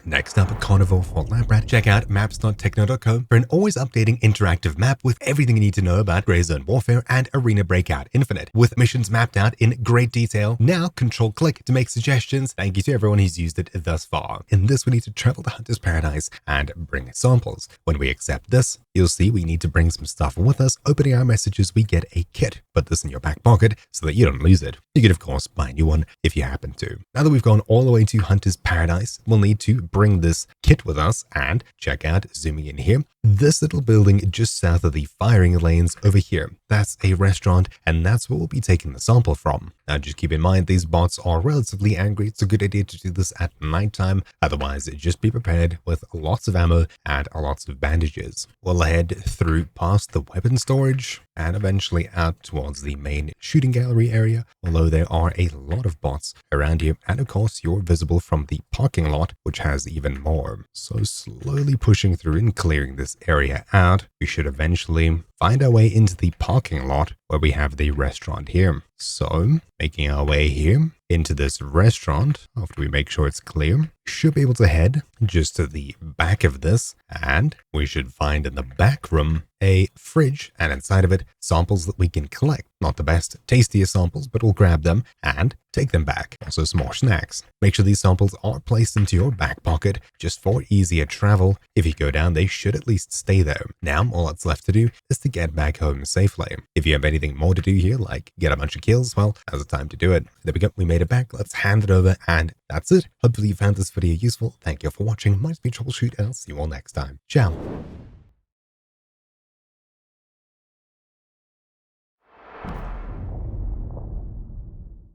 Next up, Carnivore for Lab Rat. Check out maps.techno.co for an always updating interactive map with everything you need to know about Grey Zone Warfare and Arena Breakout Infinite, with missions mapped out in great detail. Now, Control-click to make suggestions. Thank you to everyone who's used it thus far. In this, we need to travel to Hunter's Paradise and bring samples. When we accept this, you'll see we need to bring some stuff with us. Opening our messages, we get a kit. Put this in your back pocket so that you don't lose it. You could, of course, buy a new one if you happen to. Now that we've gone all the way to Hunter's Paradise, we'll need to bring this kit with us and check out, zooming in here, this little building just south of the firing lanes over here. That's a restaurant, and that's where we'll be taking the sample from. Now, just keep in mind, these bots are relatively angry. It's a good idea to do this at nighttime. Otherwise, just be prepared with lots of ammo and lots of bandages. We'll head through past the weapon storage and eventually out towards the main shooting gallery area, although there are a lot of bots around here. And of course, you're visible from the parking lot, which has even more. So slowly pushing through and clearing this area out, we should eventually find our way into the parking lot where we have the restaurant here. So, making our way here into this restaurant, after we make sure it's clear, should be able to head just to the back of this, and we should find in the back room a fridge, and inside of it, samples that we can collect. Not the best, tastiest samples, but we'll grab them and take them back. Also some more snacks. Make sure these samples are placed into your back pocket just for easier travel. If you go down, they should at least stay there. Now, all that's left to do is to get back home safely. If you have anything more to do here, like get a bunch of kills, well, now's the time to do it. There we go, we made it back. Let's hand it over, and that's it. Hopefully you found this video useful. Thank you for watching. Might be Troubleshoot, and I'll see you all next time. Ciao.